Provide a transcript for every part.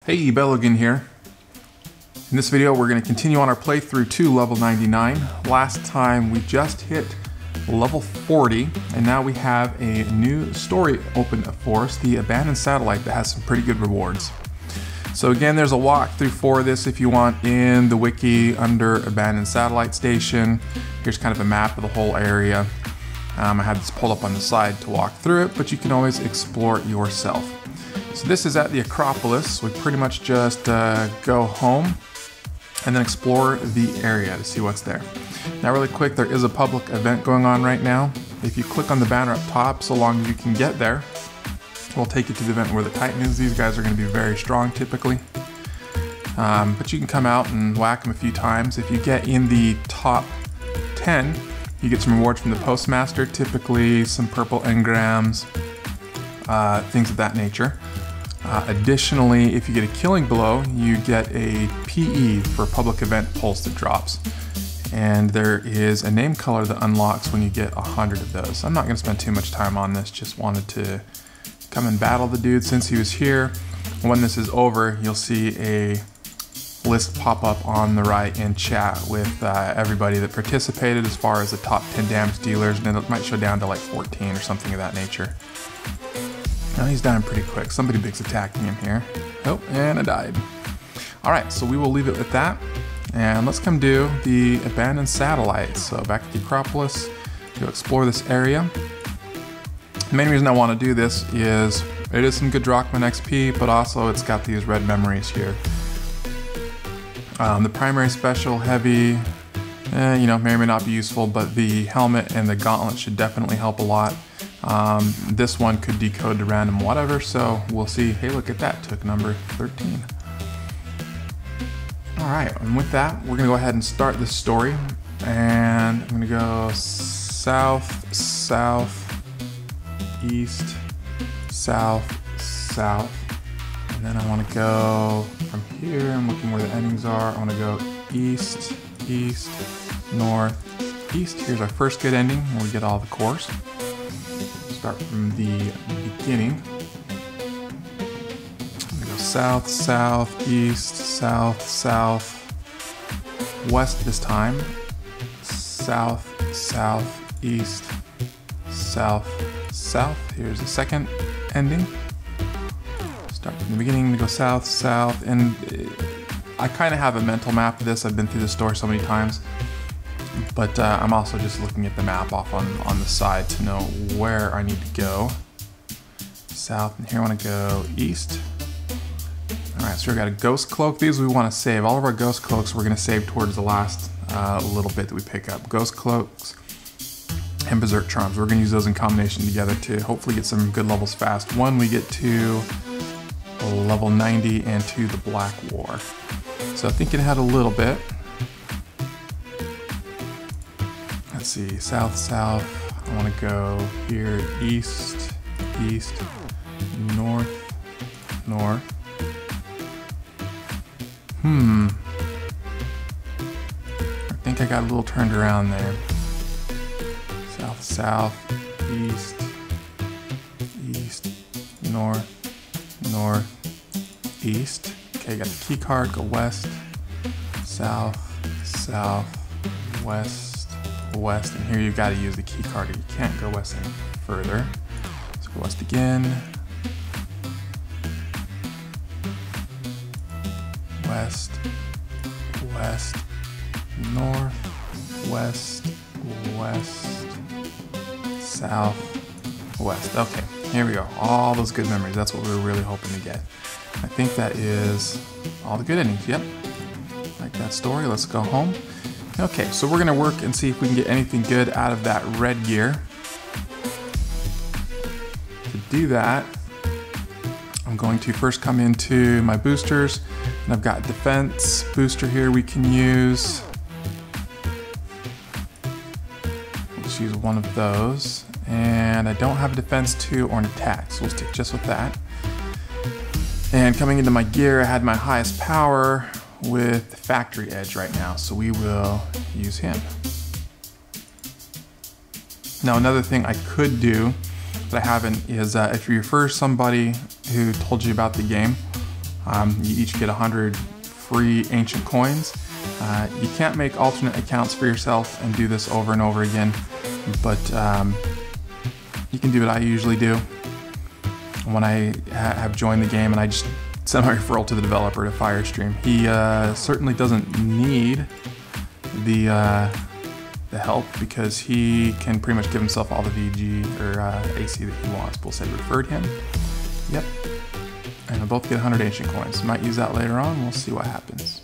Hey, Bellogan here. In this video, we're going to continue on our playthrough to level 99. Last time we just hit level 40, and now we have a new story open for us, the Abandoned Satellite, that has some pretty good rewards. So again, there's a walkthrough for this if you want in the wiki under Abandoned Satellite Station. Here's kind of a map of the whole area. I had this pulled up on the side to walk through it, but you can always explore it yourself. So this is at the Acropolis. We pretty much just go home and then explore the area to see what's there. Now really quick, there is a public event going on right now. If you click on the banner up top, so long as you can get there, we'll take you to the event where the Titan is. These guys are going to be very strong typically. But you can come out and whack them a few times. If you get in the top 10, you get some rewards from the Postmaster, typically some purple engrams, things of that nature. Additionally, if you get a killing blow, you get a PE for public event pulse that drops. And there is a name color that unlocks when you get 100 of those. I'm not going to spend too much time on this, just wanted to come and battle the dude since he was here. When this is over, you'll see a list pop up on the right in chat with everybody that participated as far as the top 10 damage dealers, and then it might show down to like 14 or something of that nature. Now he's dying pretty quick. Somebody big's attacking him here. Oh, and I died. Alright, so we will leave it with that. And let's come do the Abandoned Satellite. So back at the Acropolis to explore this area. The main reason I want to do this is it is some good Drachman XP, but also it's got these red memories here. The primary special, heavy, may or may not be useful, but the helmet and the gauntlet should definitely help a lot. This one could decode to random whatever, so we'll see. Hey, look at that, took number 13. Alright, and with that, we're going to go ahead and start this story. And I'm going to go south, south, east, south, south. And then I want to go from here, I'm looking where the endings are. I want to go east, east, north, east. Here's our first good ending where we get all the cores. Start from the beginning. I'm gonna go south, south, east, south, south, west this time. South, south, east, south, south. Here's the second ending. Start from the beginning to go south, south, and I kind of have a mental map of this. I've been through the store so many times. But I'm also just looking at the map off on the side to know where I need to go. South, and here I want to go east. Alright, so we got a ghost cloak. These we want to save. All of our ghost cloaks we're going to save towards the last little bit that we pick up. Ghost cloaks and berserk charms. We're going to use those in combination together to hopefully get some good levels fast. One, we get to level 90, and two, the Black War. So thinking ahead a little bit. Let's see, south, south, I want to go here, east, east, north, north. I think I got a little turned around there. South, south, east, east, north, north, east. Okay, got the key card, go west, south, south, west, west, and here you've got to use the key card. You can't go west any further. Let's go west again. West, west, north, west, west, south, west. Okay, here we go. All those good memories. That's what we were really hoping to get. I think that is all the good endings. Yep. Like that story. Let's go home. Okay, so we're gonna work and see if we can get anything good out of that red gear. To do that, I'm going to first come into my boosters, and I've got defense booster here we can use. Let's use one of those. And I don't have a defense 2 or an attack, so we'll stick just with that. And coming into my gear, I had my highest power with Factory Edge right now, so we will use him. Now another thing I could do that I haven't is if you refer somebody who told you about the game, You each get 100 free ancient coins. You can't make alternate accounts for yourself and do this over and over again, but you can do what I usually do when I have joined the game and I just send my referral to the developer to Firestream. He certainly doesn't need the help because he can pretty much give himself all the VG or AC that he wants. We'll say referred him. Yep. And we'll both get 100 ancient coins. Might use that later on. We'll see what happens.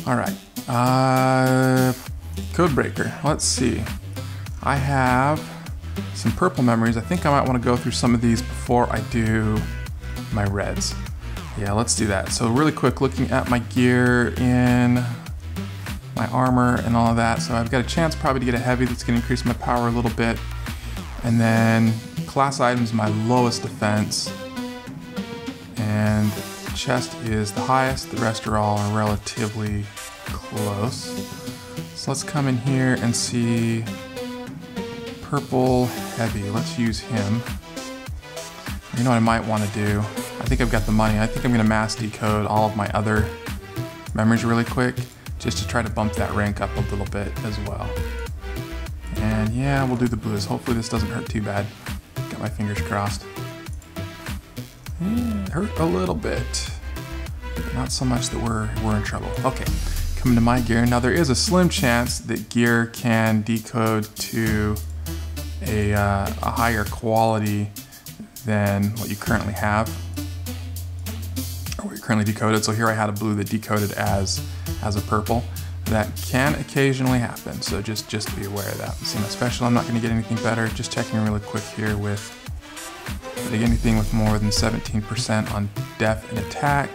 All right. Codebreaker. Let's see. I have some purple memories. I think I might want to go through some of these before I do my reds. Yeah, let's do that. So really quick, looking at my gear in my armor and all of that. So I've got a chance probably to get a heavy that's going to increase my power a little bit. And then class items, my lowest defense. And chest is the highest. The rest are all relatively close. So let's come in here and see purple heavy. Let's use him. You know what I might want to do? I think I've got the money. I think I'm going to mass decode all of my other memories really quick, just to try to bump that rank up a little bit as well. And yeah, we'll do the blues. Hopefully this doesn't hurt too bad. Got my fingers crossed. It hurt a little bit. Not so much that we're in trouble. Okay, coming to my gear. Now there is a slim chance that gear can decode to a higher quality than what you currently have, or what you currently decoded. So here I had a blue that decoded as a purple. That can occasionally happen, so just be aware of that. See my special, I'm not going to get anything better. Just checking really quick here with, did I get anything with more than 17% on def and attack?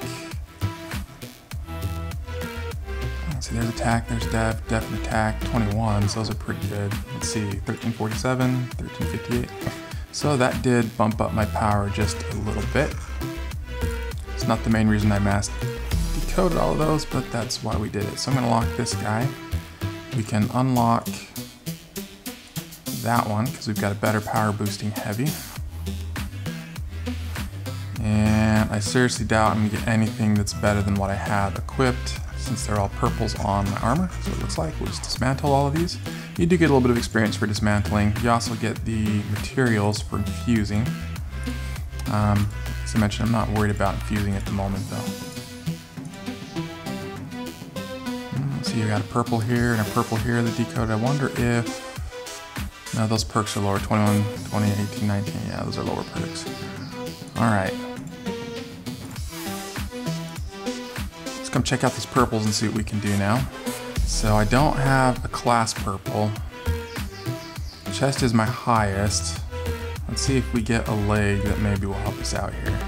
Let's see, there's attack, there's def and attack, 21s, those are pretty good. Let's see, 1347, 1358. So that did bump up my power just a little bit. It's not the main reason I mass decoded all of those, but that's why we did it. So I'm going to lock this guy. We can unlock that one because we've got a better power boosting heavy. And I seriously doubt I'm going to get anything that's better than what I have equipped, since they're all purples on my armor. So it looks like we'll just dismantle all of these. You do get a little bit of experience for dismantling. You also get the materials for infusing. As I mentioned, I'm not worried about infusing at the moment though. So you got a purple here and a purple here that decoded. I wonder if, no, those perks are lower, 21, 20, 18, 19, yeah, those are lower perks. All right. Let's come check out these purples and see what we can do now. So I don't have a class purple. Chest is my highest. Let's see if we get a leg that maybe will help us out here.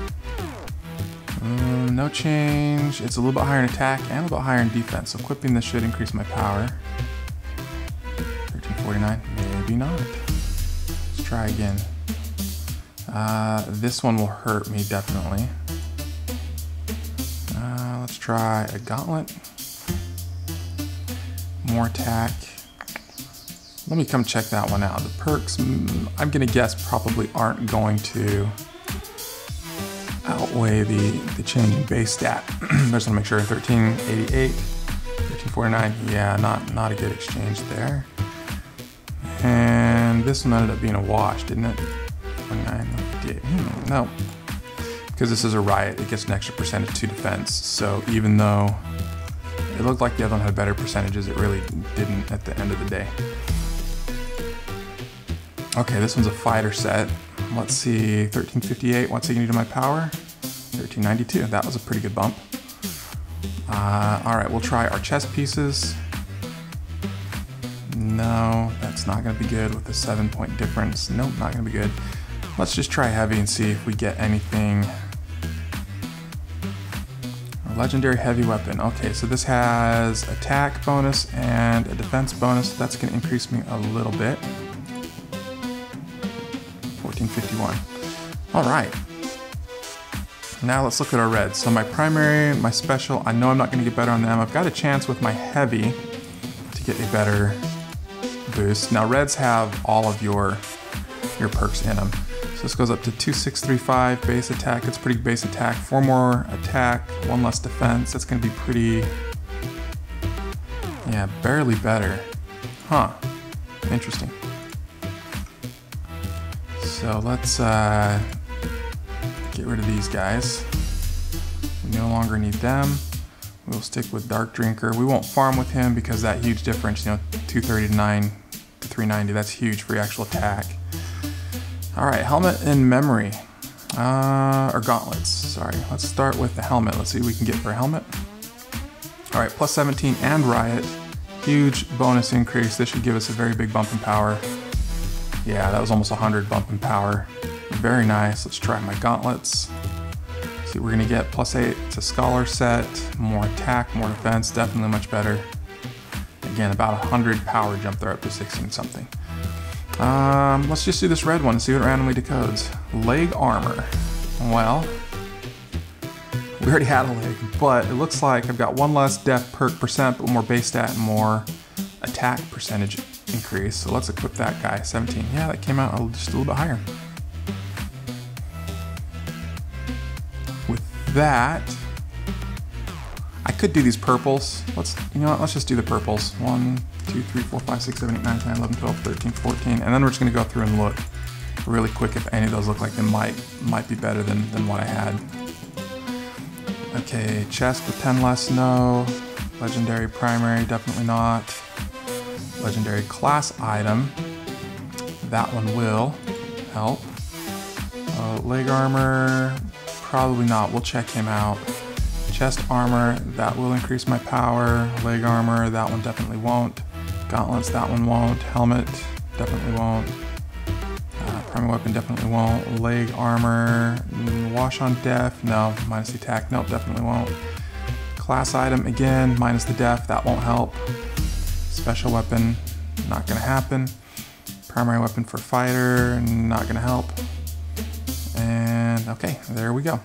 No change. It's a little bit higher in attack and a little bit higher in defense. So equipping this should increase my power. 1349, maybe not. Let's try again. This one will hurt me definitely. Let's try a gauntlet. More attack. Let me come check that one out. The perks, I'm gonna guess, probably aren't going to outweigh the change in base stat. I just wanna make sure. 1388, 1349, yeah, not a good exchange there. And this one ended up being a wash, didn't it? 2958, no. Because this is a riot, it gets an extra percentage to defense. So even though it looked like the other one had better percentages, it really didn't at the end of the day. Okay, this one's a fighter set. Let's see, 1358, what's it gonna do to my power? 1392, that was a pretty good bump. All right, we'll try our chest pieces. No, that's not gonna be good with the 7-point difference. Nope, not gonna be good. Let's just try heavy and see if we get anything. A legendary heavy weapon. Okay, so this has attack bonus and a defense bonus. That's gonna increase me a little bit. 1451. All right. Now let's look at our reds. So my primary, my special, I know I'm not gonna get better on them. I've got a chance with my heavy to get a better boost. Now reds have all of your perks in them. So this goes up to 2635 base attack. It's pretty base attack. 4 more attack, 1 less defense. That's gonna be pretty, yeah, barely better. Huh, interesting. So let's get rid of these guys. We no longer need them. We'll stick with Dark Drinker. We won't farm with him because that huge difference, you know, 230 to 9 to 390, that's huge for your actual attack. All right, helmet and memory, or gauntlets, sorry. Let's start with the helmet. Let's see what we can get for a helmet. All right, plus 17 and Riot. Huge bonus increase. This should give us a very big bump in power. Yeah, that was almost 100 bump in power. Very nice. Let's try my gauntlets. See what we're gonna get. Plus 8, it's a scholar set. More attack, more defense, definitely much better. Again, about 100 power jump there up to 16 something. Let's just do this red one and see what it randomly decodes. Leg armor. Well, we already had a leg, but it looks like I've got 1 less def perk percent, but more base stat and more attack percentage increase. So let's equip that guy. 17. Yeah, that came out just a little bit higher. With that, I could do these purples. You know what, let's just do the purples. 1, 2, 3, 4, 5, 6, 7, 8, 9, 10, 11, 12, 13, 14. And then we're just gonna go through and look really quick if any of those look like they might be better than what I had. Okay, chest with 10 less, no. Legendary primary, definitely not. Legendary class item, that one will help. Leg armor, probably not, we'll check him out. Chest armor, that will increase my power. Leg armor, that one definitely won't. Gauntlets, that one won't. Helmet, definitely won't. Primary weapon, definitely won't. Leg armor, wash on def, no. Minus the attack, nope, definitely won't. Class item, again, minus the def, that won't help. Special weapon, not gonna happen. Primary weapon for fighter, not gonna help. And okay, there we go.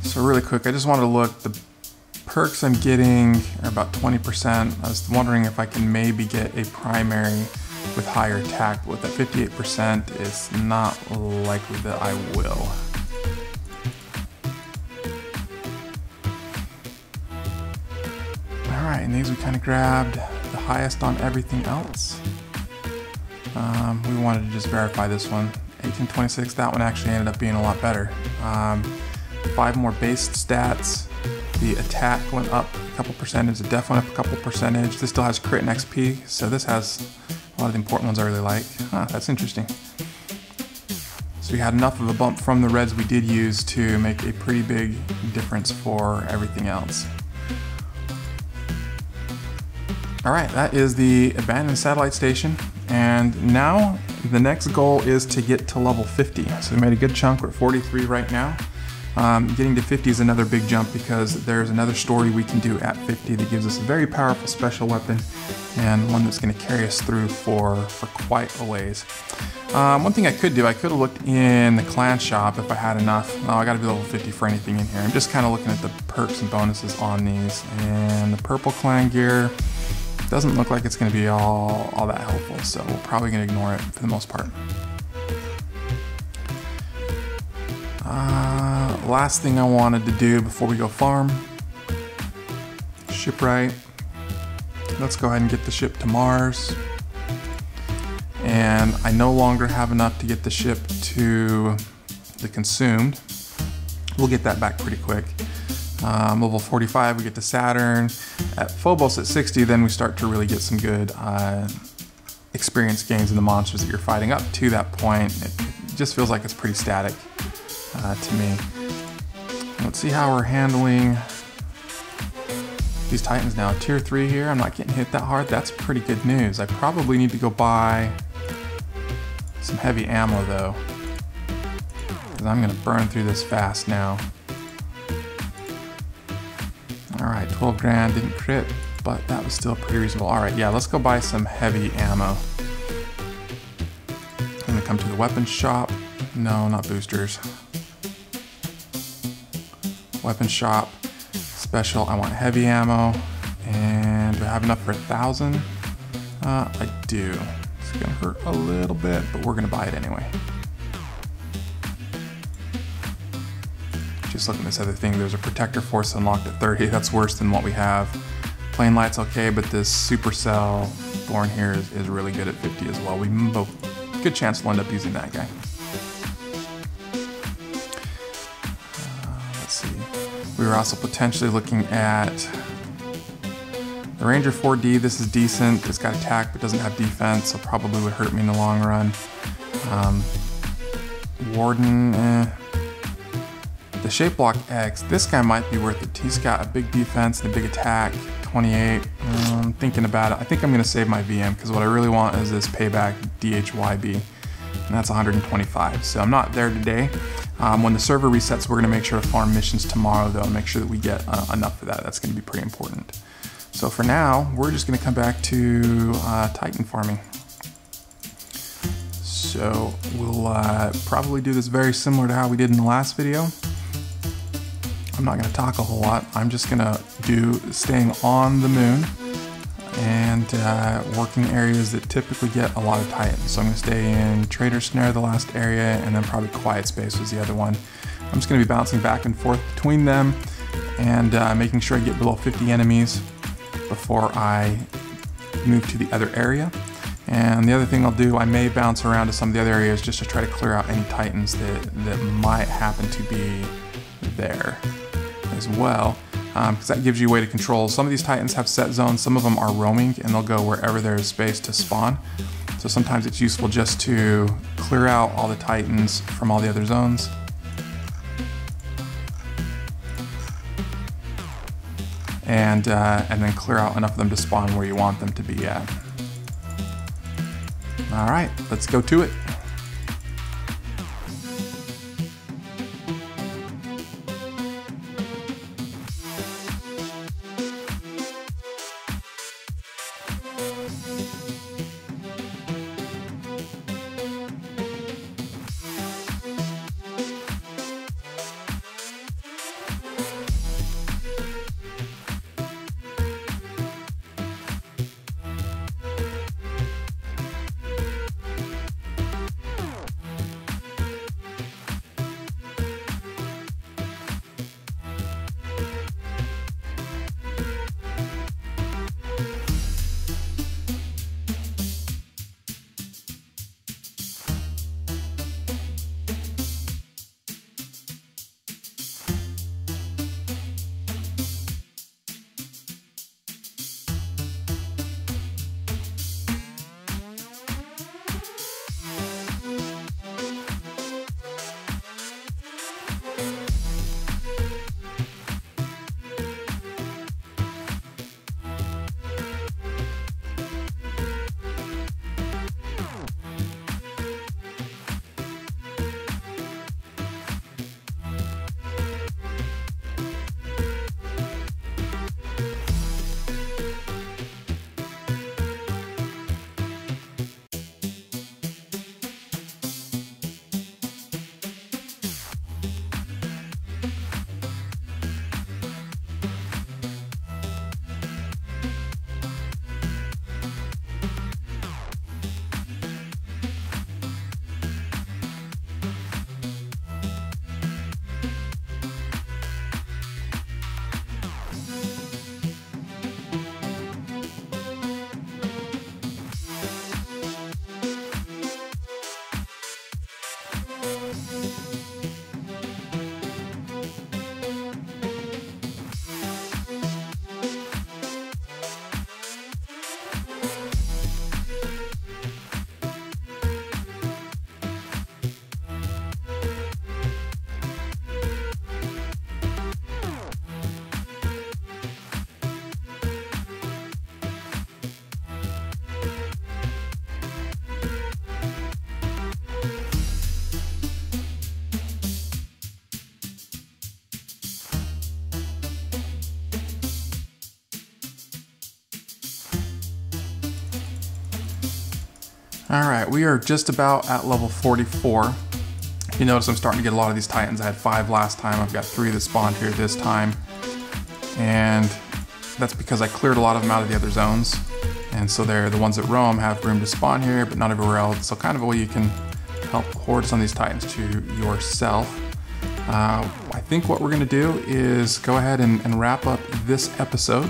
So really quick, I just wanted to look, the perks I'm getting are about 20%. I was wondering if I can maybe get a primary with higher attack, but with that 58%, it's not likely that I will. All right, and these we kind of grabbed the highest on everything else. We wanted to just verify this one. 1826, that one actually ended up being a lot better. 5 more base stats. The attack went up a couple percentage, the def went up a couple percentage. This still has crit and XP, so this has a lot of the important ones I really like. Huh, that's interesting. So we had enough of a bump from the reds we did use to make a pretty big difference for everything else. All right, that is the abandoned satellite station. And now the next goal is to get to level 50. So we made a good chunk, we're at 43 right now. Getting to 50 is another big jump because there's another story we can do at 50 that gives us a very powerful special weapon and one that's going to carry us through for quite a ways. One thing I could do, I could have looked in the clan shop if I had enough. Oh, I got to be level 50 for anything in here. I'm just kind of looking at the perks and bonuses on these, and the purple clan gear doesn't look like it's going to be all that helpful, so we're probably going to ignore it for the most part. Last thing I wanted to do before we go farm, shipwright. Let's go ahead and get the ship to Mars. And I no longer have enough to get the ship to the consumed. We'll get that back pretty quick. Level 45, we get to Saturn. At Phobos at 60, then we start to really get some good experience gains in the monsters that you're fighting. Up to that point, it just feels like it's pretty static to me. Let's see how we're handling these Titans now. Tier 3 here, I'm not getting hit that hard. That's pretty good news. I probably need to go buy some heavy ammo though, because I'm gonna burn through this fast now. All right, 12 grand, didn't crit, but that was still pretty reasonable. All right, yeah, let's go buy some heavy ammo. I'm gonna come to the weapons shop. No, not boosters. Weapons shop, special, I want heavy ammo. And do I have enough for 1,000? I do. Let's gonna hurt a little bit, but we're gonna buy it anyway. Just looking at this other thing, there's a protector force unlocked at 30. That's worse than what we have. Plain light's okay, but this supercell thorn here is really good at 50 as well. We both good chance we'll end up using that guy. Let's see. We were also potentially looking at the Ranger 4D. This is decent. It's got attack but doesn't have defense, so probably would hurt me in the long run. Warden, The Shape Block X, this guy might be worth it. He's got a big defense and a big attack, 28. I'm thinking about it. I think I'm gonna save my VM because what I really want is this payback DHYB, and that's 125. So I'm not there today. When the server resets, we're gonna make sure to farm missions tomorrow though, and make sure that we get enough for that. That's gonna be pretty important. So for now, we're just gonna come back to Titan farming. So we'll probably do this very similar to how we did in the last video. I'm not gonna talk a whole lot. I'm just gonna do staying on the moon and working areas that typically get a lot of Titans. So I'm gonna stay in Trader Snare, the last area, and then probably Quiet Space was the other one. I'm just gonna be bouncing back and forth between them and making sure I get below 50 enemies before I move to the other area. And the other thing I'll do, I may bounce around to some of the other areas just to try to clear out any Titans that might happen to be there as well, because that gives you a way to control. Some of these Titans have set zones, some of them are roaming, and they'll go wherever there's space to spawn. So sometimes it's useful just to clear out all the Titans from all the other zones. And then clear out enough of them to spawn where you want them to be at. All right, let's go to it. All right, we are just about at level 44. You notice I'm starting to get a lot of these Titans. I had 5 last time. I've got 3 that spawned here this time. And that's because I cleared a lot of them out of the other zones. And so they're the ones that roam have room to spawn here, but not everywhere else. So kind of a way you can help hoard some of these Titans to yourself. I think what we're gonna do is go ahead and wrap up this episode.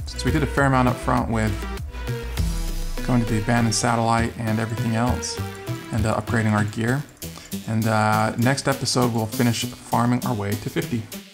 Since we did a fair amount up front with going to the abandoned satellite and everything else, and upgrading our gear. And next episode, we'll finish farming our way to 50.